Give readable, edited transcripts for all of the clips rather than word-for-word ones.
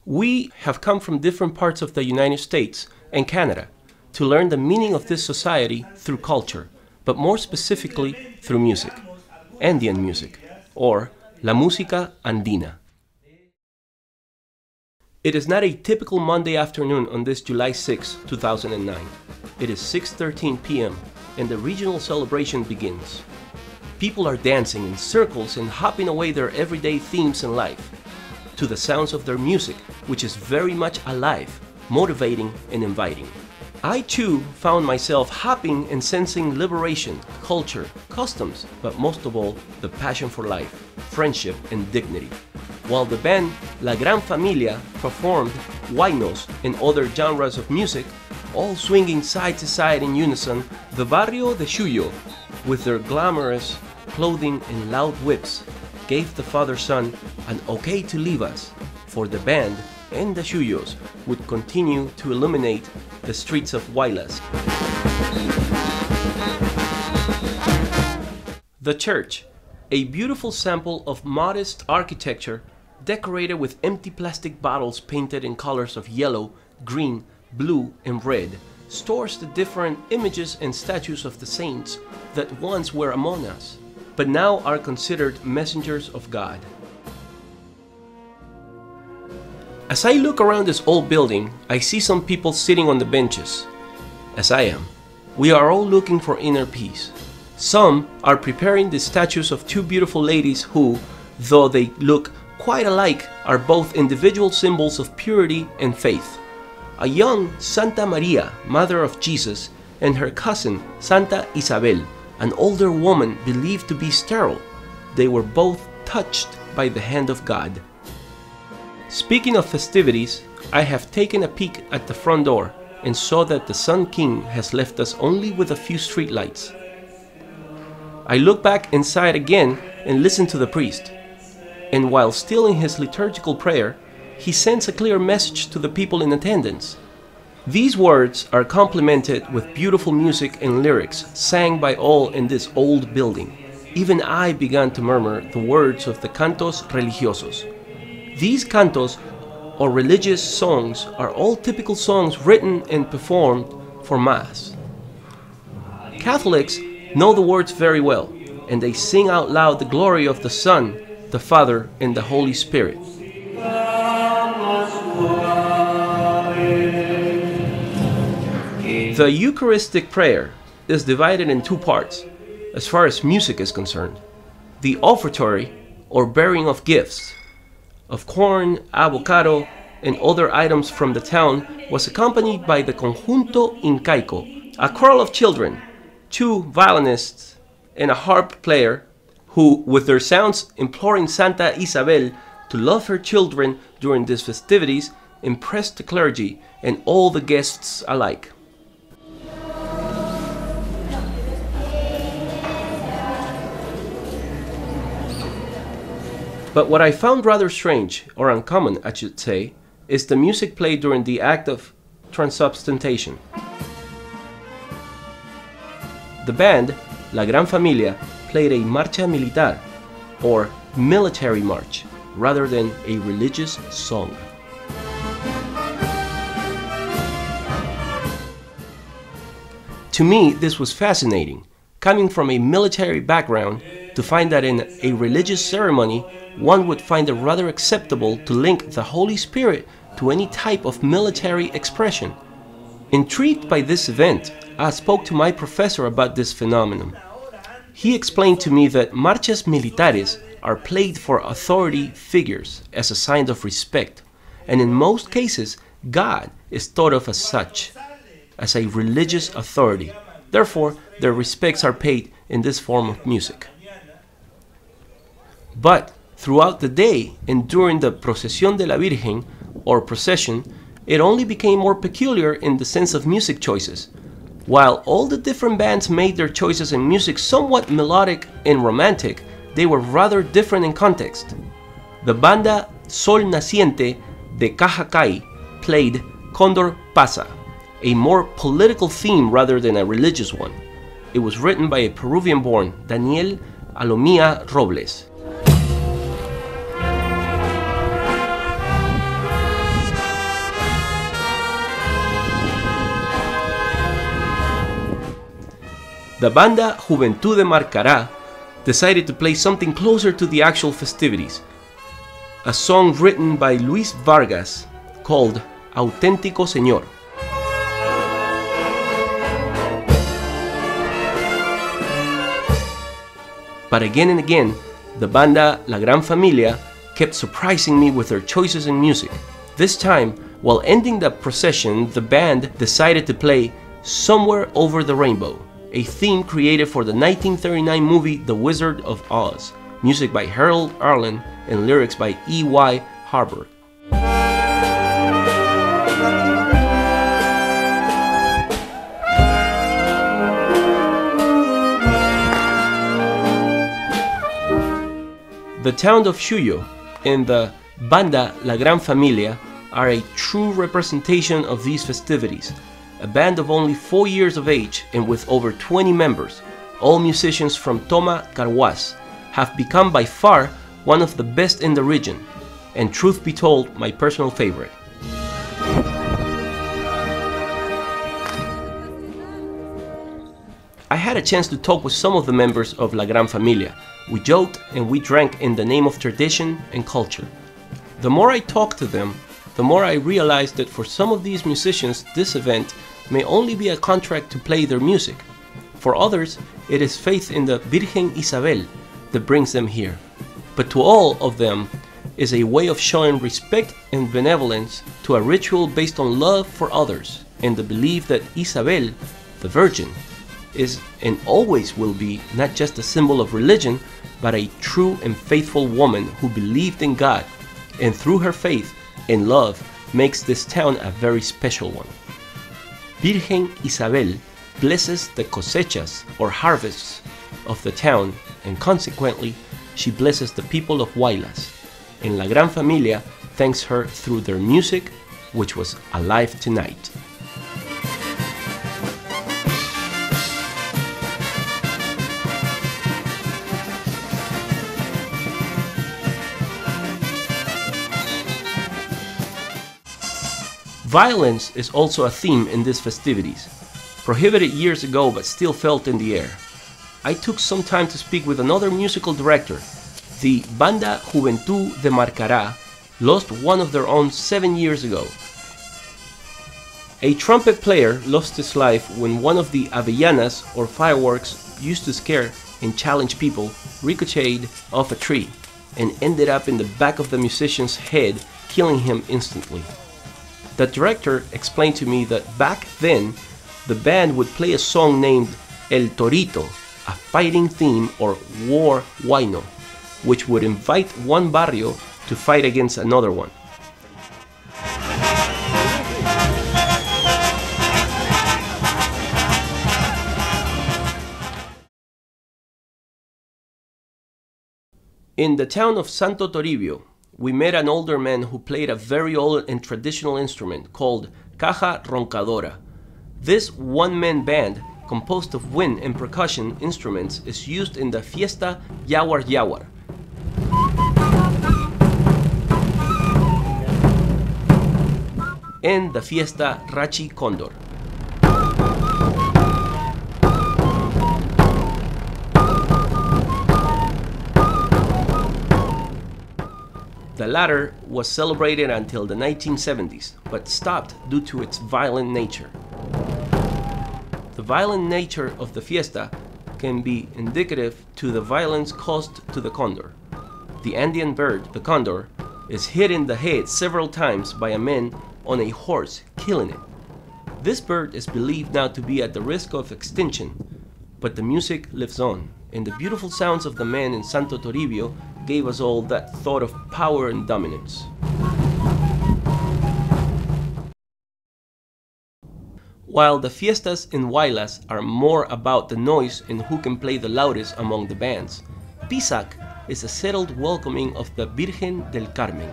We have come from different parts of the United States and Canada to learn the meaning of this society through culture, but more specifically through music, Andean music, or la música andina. It is not a typical Monday afternoon on this July 6, 2009. It is 6:13 p.m. and the regional celebration begins. People are dancing in circles and hopping away their everyday themes in life to the sounds of their music, which is very much alive, motivating and inviting. I too found myself hopping and sensing liberation, culture, customs, but most of all, the passion for life, friendship and dignity. While the band La Gran Familia performed huaynos and other genres of music, all swinging side to side in unison, the Barrio de Xullo, with their glamorous clothing and loud whips, gave the father-son an okay to leave us, for the band and the Xullos would continue to illuminate the streets of Huaylas. The church, a beautiful sample of modest architecture decorated with empty plastic bottles painted in colors of yellow, green, blue, and red, stores the different images and statues of the saints that once were among us, but now are considered messengers of God. As I look around this old building, I see some people sitting on the benches. As I am, we are all looking for inner peace. Some are preparing the statues of two beautiful ladies who, though they look quite alike, are both individual symbols of purity and faith. A young Santa Maria, Mother of Jesus, and her cousin Santa Isabel, an older woman believed to be sterile. They were both touched by the hand of God. Speaking of festivities, I have taken a peek at the front door and saw that the Sun King has left us only with a few street lights. I look back inside again and listen to the priest, and while still in his liturgical prayer, he sends a clear message to the people in attendance. These words are complemented with beautiful music and lyrics sang by all in this old building. Even I began to murmur the words of the cantos religiosos. These cantos, or religious songs, are all typical songs written and performed for Mass. Catholics know the words very well, and they sing out loud the glory of the Son, the Father, and the Holy Spirit. The Eucharistic prayer is divided in two parts, as far as music is concerned. The offertory, or bearing of gifts, of corn, avocado, and other items from the town, was accompanied by the conjunto incaico, a choral of children, two violinists, and a harp player, who, with their sounds imploring Santa Isabel to love her children during these festivities, impressed the clergy and all the guests alike. But what I found rather strange, or uncommon I should say, is the music played during the act of transubstantiation. The band, La Gran Familia, played a marcha militar, or military march, rather than a religious song. To me, this was fascinating, coming from a military background, to find that in a religious ceremony, one would find it rather acceptable to link the Holy Spirit to any type of military expression. Intrigued by this event, I spoke to my professor about this phenomenon. He explained to me that marchas militares are played for authority figures as a sign of respect, and in most cases, God is thought of as such, as a religious authority. Therefore, their respects are paid in this form of music. But throughout the day and during the Procesión de la Virgen, or procession, it only became more peculiar in the sense of music choices. While all the different bands made their choices in music somewhat melodic and romantic, they were rather different in context. The Banda Sol Naciente de Cajacay played Condor Pasa, a more political theme rather than a religious one. It was written by a Peruvian-born Daniel Alomía Robles. The Banda Juventud de Marcará decided to play something closer to the actual festivities, a song written by Luis Vargas called Auténtico Señor. But again and again, the Banda La Gran Familia kept surprising me with their choices in music. This time, while ending the procession, the band decided to play Somewhere Over the Rainbow, a theme created for the 1939 movie The Wizard of Oz, music by Harold Arlen and lyrics by E.Y. Harburg. The town of Xuyo and the Banda La Gran Familia are a true representation of these festivities. A band of only 4 years of age and with over 20 members, all musicians from Toma Carhuaz, have become by far one of the best in the region, and truth be told, my personal favorite. I had a chance to talk with some of the members of La Gran Familia. We joked and we drank in the name of tradition and culture. The more I talked to them, the more I realized that for some of these musicians, this event may only be a contract to play their music. For others, it is faith in the Virgen Isabel that brings them here. But to all of them is a way of showing respect and benevolence to a ritual based on love for others and the belief that Isabel, the Virgin, is and always will be not just a symbol of religion, but a true and faithful woman who believed in God, and through her faith and love makes this town a very special one. Virgen Isabel blesses the cosechas or harvests of the town, and consequently she blesses the people of Huaylas, and La Gran Familia thanks her through their music, which was alive tonight. Violence is also a theme in these festivities, prohibited years ago but still felt in the air. I took some time to speak with another musical director. The Banda Juventud de Marcará lost one of their own 7 years ago. A trumpet player lost his life when one of the avellanas or fireworks used to scare and challenge people ricocheted off a tree and ended up in the back of the musician's head, killing him instantly. The director explained to me that back then, the band would play a song named El Torito, a fighting theme or war huayno, which would invite one barrio to fight against another one. In the town of Santo Toribio, we met an older man who played a very old and traditional instrument called caja roncadora. This one-man band, composed of wind and percussion instruments, is used in the Fiesta Yawar Yawar. And the Fiesta Rachi Condor. The latter was celebrated until the 1970s, but stopped due to its violent nature. The violent nature of the fiesta can be indicative to the violence caused to the condor. The Andean bird, the condor, is hit in the head several times by a man on a horse, killing it. This bird is believed now to be at the risk of extinction, but the music lives on, and the beautiful sounds of the man in Santo Toribio gave us all that thought of power and dominance. While the fiestas in Huaylas are more about the noise and who can play the loudest among the bands, Pisac is a settled welcoming of the Virgen del Carmen.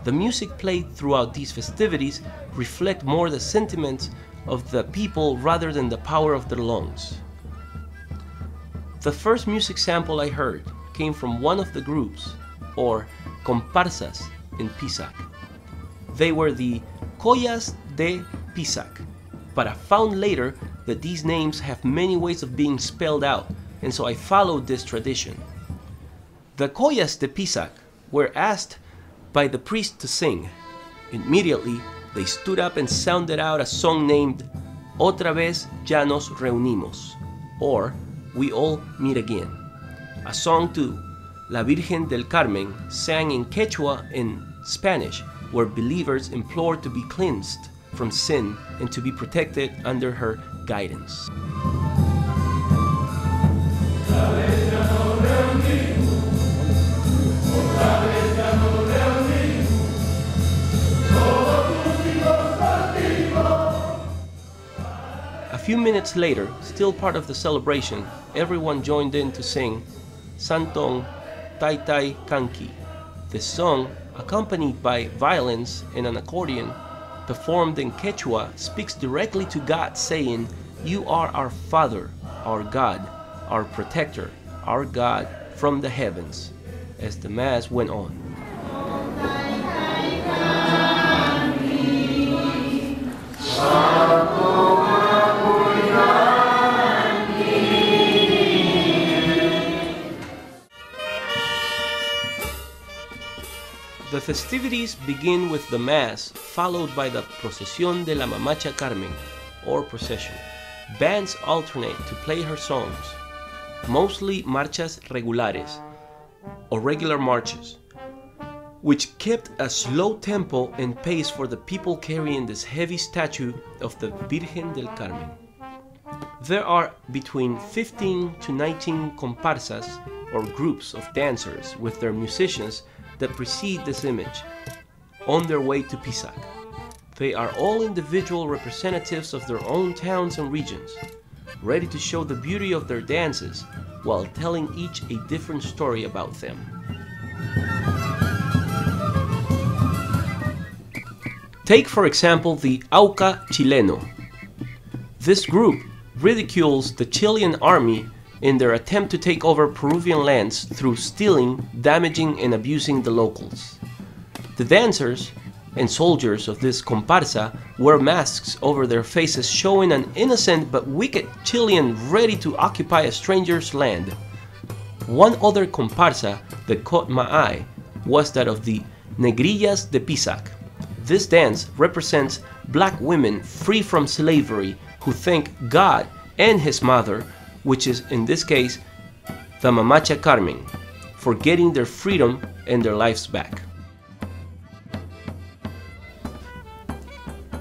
The music played throughout these festivities reflect more the sentiments of the people rather than the power of their lungs. The first music sample I heard came from one of the groups, or comparsas, in Pisac. They were the Collas de Pisac, but I found later that these names have many ways of being spelled out, and so I followed this tradition. The Collas de Pisac were asked by the priest to sing. Immediately, they stood up and sounded out a song named Otra vez ya nos reunimos, or We All Meet Again, a song to La Virgen del Carmen, sang in Quechua and Spanish, where believers implored to be cleansed from sin and to be protected under her guidance. A few minutes later, still part of the celebration, everyone joined in to sing Santong Tai Tai Kanki. This song, accompanied by violins and an accordion, performed in Quechua, speaks directly to God, saying, "You are our Father, our God, our Protector, our God from the heavens," as the Mass went on. The festivities begin with the Mass, followed by the Procesión de la Mamacha Carmen, or procession. Bands alternate to play her songs, mostly marchas regulares, or regular marches, which kept a slow tempo and pace for the people carrying this heavy statue of the Virgen del Carmen. There are between 15 to 19 comparsas, or groups of dancers with their musicians, that precede this image, on their way to Pisac. They are all individual representatives of their own towns and regions, ready to show the beauty of their dances, while telling each a different story about them. Take, for example, the Auca Chileno. This group ridicules the Chilean army in their attempt to take over Peruvian lands through stealing, damaging, and abusing the locals. The dancers and soldiers of this comparsa wear masks over their faces, showing an innocent but wicked Chilean ready to occupy a stranger's land. One other comparsa that caught my eye was that of the Negrillas de Pisac. This dance represents black women free from slavery who thank God and His Mother, which is in this case the Mamacha Carmen, for getting their freedom and their lives back.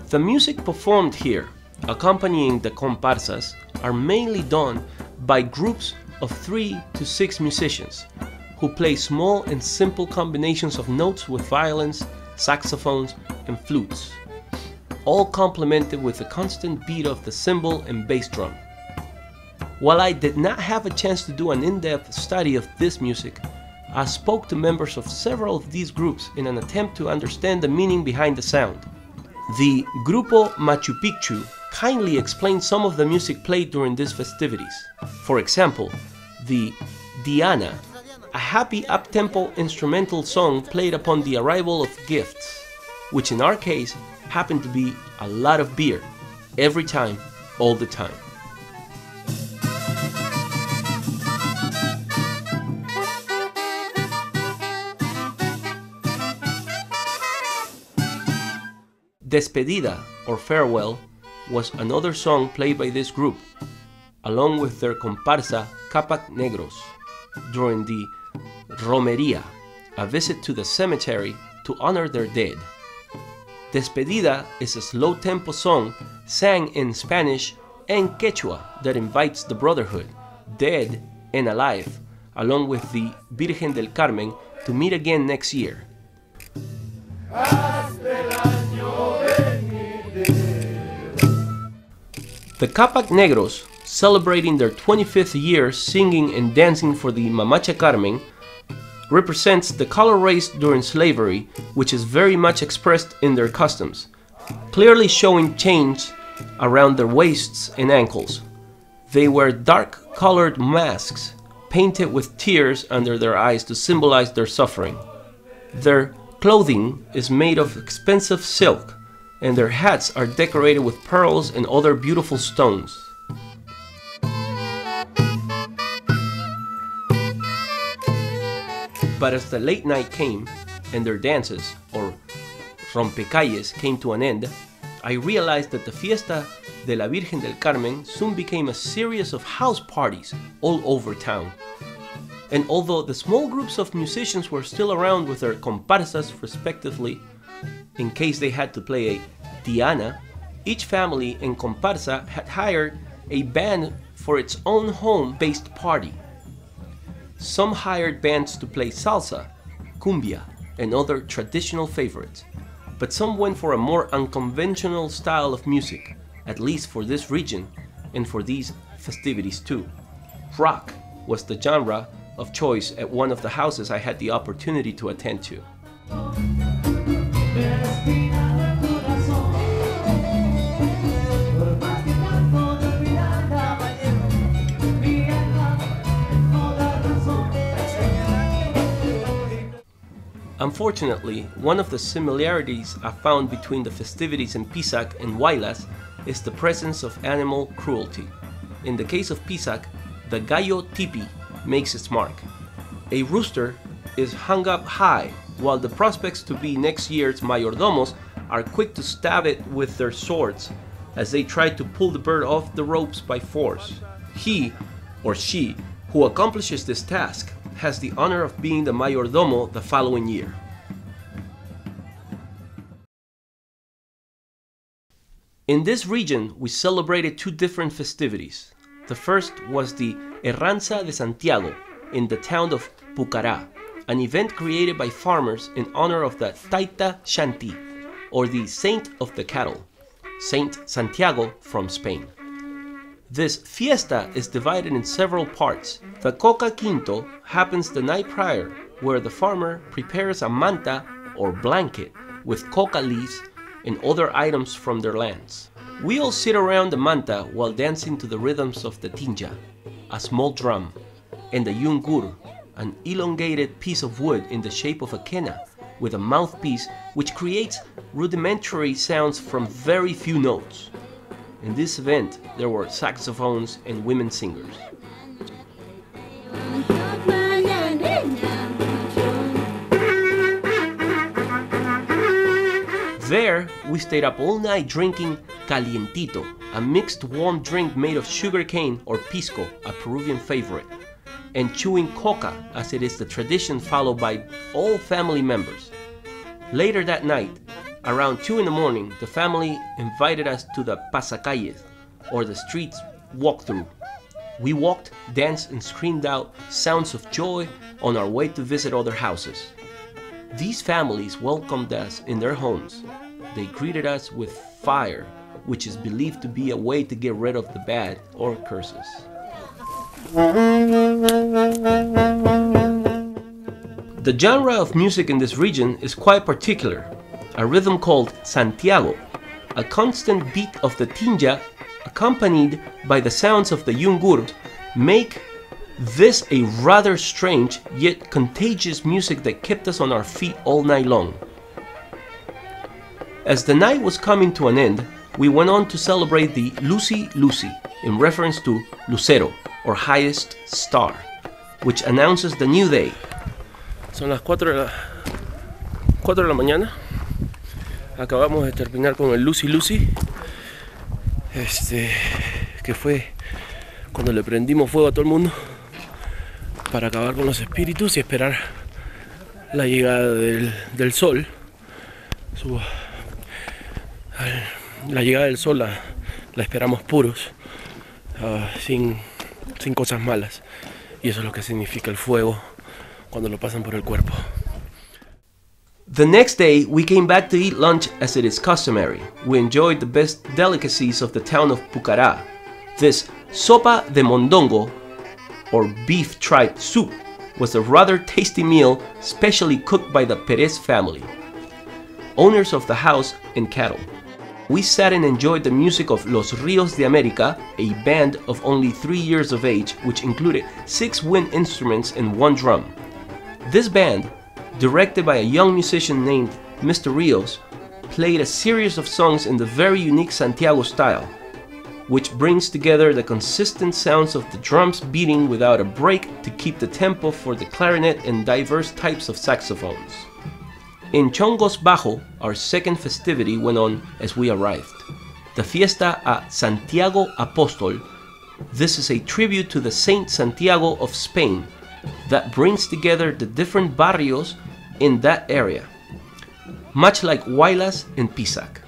The music performed here, accompanying the comparsas, are mainly done by groups of 3 to 6 musicians, who play small and simple combinations of notes with violins, saxophones, and flutes, all complemented with the constant beat of the cymbal and bass drum. While I did not have a chance to do an in-depth study of this music, I spoke to members of several of these groups in an attempt to understand the meaning behind the sound. The Grupo Machu Picchu kindly explained some of the music played during these festivities. For example, the Diana, a happy up-tempo instrumental song played upon the arrival of gifts, which in our case happened to be a lot of beer, every time, all the time. Despedida, or Farewell, was another song played by this group, along with their comparsa Capac Negros, during the Romería, a visit to the cemetery to honor their dead. Despedida is a slow-tempo song sang in Spanish and Quechua that invites the brotherhood, dead and alive, along with the Virgen del Carmen, to meet again next year. The Capac Negros, celebrating their 25th year singing and dancing for the Mamacha Carmen, represents the color race during slavery, which is very much expressed in their customs, clearly showing chains around their waists and ankles. They wear dark-colored masks, painted with tears under their eyes to symbolize their suffering. Their clothing is made of expensive silk, and their hats are decorated with pearls and other beautiful stones. But as the late night came, and their dances, or rompecalles, came to an end, I realized that the Fiesta de la Virgen del Carmen soon became a series of house parties all over town. And although the small groups of musicians were still around with their comparsas respectively, in case they had to play a Diana, each family and comparsa had hired a band for its own home-based party. Some hired bands to play salsa, cumbia, and other traditional favorites, but some went for a more unconventional style of music, at least for this region and for these festivities too. Rock was the genre of choice at one of the houses I had the opportunity to attend to. Unfortunately, one of the similarities I found between the festivities in Pisac and Huaylas is the presence of animal cruelty. In the case of Pisac, the gallo tipi makes its mark. A rooster is hung up high, while the prospects to be next year's mayordomos are quick to stab it with their swords as they try to pull the bird off the ropes by force. He or she who accomplishes this task has the honor of being the mayordomo the following year. In this region, we celebrated two different festivities. The first was the Erranza de Santiago in the town of Pucará, an event created by farmers in honor of the Taita Shanti, or the Saint of the Cattle, Saint Santiago from Spain. This fiesta is divided in several parts. The Coca Quinto happens the night prior, where the farmer prepares a manta or blanket with coca leaves and other items from their lands. We all sit around the manta while dancing to the rhythms of the tinja, a small drum, and the yungur, an elongated piece of wood in the shape of a quena with a mouthpiece which creates rudimentary sounds from very few notes. In this event, there were saxophones and women singers. There, we stayed up all night drinking calientito, a mixed warm drink made of sugarcane or pisco, a Peruvian favorite, and chewing coca, as it is the tradition followed by all family members. Later that night, around 2 in the morning, the family invited us to the pasacalles, or the streets walkthrough. We walked, danced, and screamed out sounds of joy on our way to visit other houses. These families welcomed us in their homes. They greeted us with fire, which is believed to be a way to get rid of the bad or curses. The genre of music in this region is quite particular. A rhythm called Santiago, a constant beat of the tinja accompanied by the sounds of the yungur, make this a rather strange yet contagious music that kept us on our feet all night long. As the night was coming to an end, we went on to celebrate the Lucy Lucy in reference to Lucero, or highest star, which announces the new day. Son las 4 de la mañana. Acabamos de terminar con el Lucy Lucy, que fue cuando le prendimos fuego a todo el mundo para acabar con los espíritus y esperar la llegada del sol. La llegada del sol la esperamos puros, sin cosas malas, y eso es lo que significa el fuego cuando lo pasan por el cuerpo. The next day, we came back to eat lunch as it is customary. We enjoyed the best delicacies of the town of Pucará. This sopa de mondongo, or beef tripe soup, was a rather tasty meal specially cooked by the Perez family, owners of the house and cattle. We sat and enjoyed the music of Los Ríos de América, a band of only 3 years of age, which included 6 wind instruments and 1 drum. This band, directed by a young musician named Mr. Rios, played a series of songs in the very unique Santiago style. which brings together the consistent sounds of the drums beating without a break to keep the tempo for the clarinet and diverse types of saxophones. In Chongos Bajo, our second festivity went on as we arrived. The Fiesta a Santiago Apóstol. This is a tribute to the Saint Santiago of Spain that brings together the different barrios in that area, much like Huaylas and Pisac.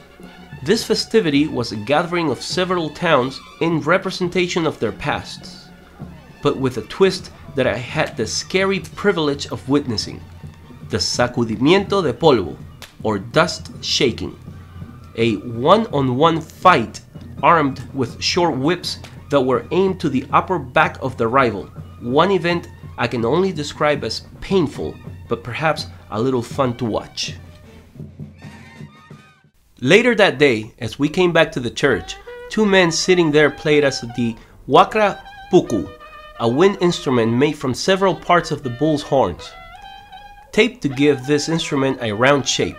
This festivity was a gathering of several towns in representation of their pasts, but with a twist that I had the scary privilege of witnessing: the sacudimiento de polvo, or dust shaking, a one-on-one fight armed with short whips that were aimed to the upper back of the rival. One event I can only describe as painful, but perhaps a little fun to watch. Later that day, as we came back to the church, two men sitting there played us the wakra puku, a wind instrument made from several parts of the bull's horns, taped to give this instrument a round shape,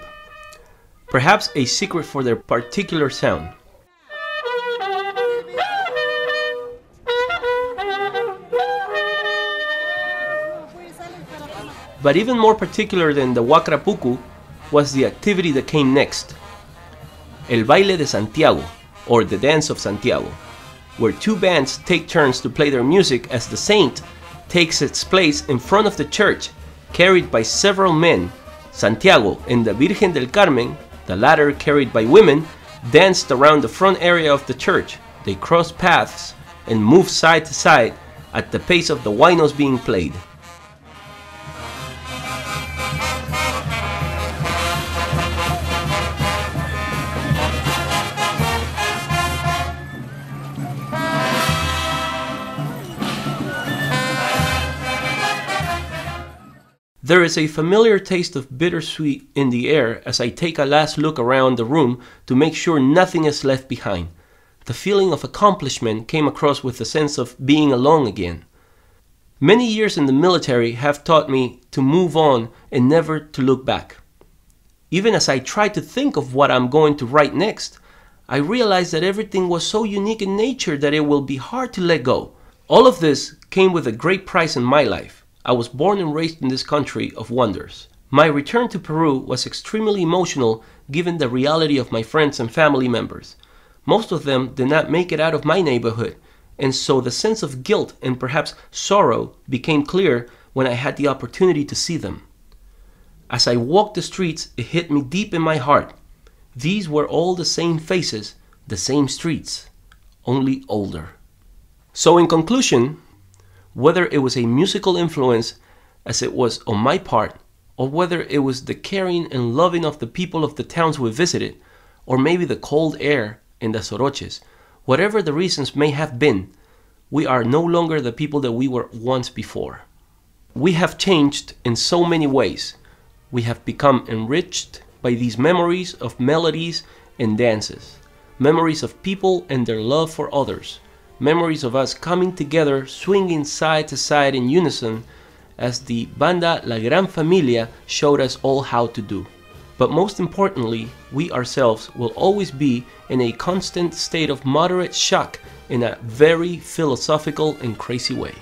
perhaps a secret for their particular sound. But even more particular than the wakra puku was the activity that came next: El Baile de Santiago, or the Dance of Santiago, where two bands take turns to play their music as the saint takes its place in front of the church, carried by several men. Santiago and the Virgen del Carmen, the latter carried by women, danced around the front area of the church. They crossed paths and moved side to side at the pace of the huaynos being played. There is a familiar taste of bittersweet in the air as I take a last look around the room to make sure nothing is left behind. The feeling of accomplishment came across with the sense of being alone again. Many years in the military have taught me to move on and never to look back. Even as I try to think of what I'm going to write next, I realize that everything was so unique in nature that it will be hard to let go. All of this came with a great price in my life. I was born and raised in this country of wonders. My return to Peru was extremely emotional given the reality of my friends and family members. Most of them did not make it out of my neighborhood, and so the sense of guilt and perhaps sorrow became clear when I had the opportunity to see them. As I walked the streets, it hit me deep in my heart. These were all the same faces, the same streets, only older. So in conclusion, whether it was a musical influence as it was on my part, or whether it was the caring and loving of the people of the towns we visited, or maybe the cold air in the soroches, whatever the reasons may have been, we are no longer the people that we were once before. We have changed in so many ways. We have become enriched by these memories of melodies and dances, memories of people and their love for others, memories of us coming together, swinging side to side in unison, as the Banda La Gran Familia showed us all how to do. But most importantly, we ourselves will always be in a constant state of moderate shock in a very philosophical and crazy way.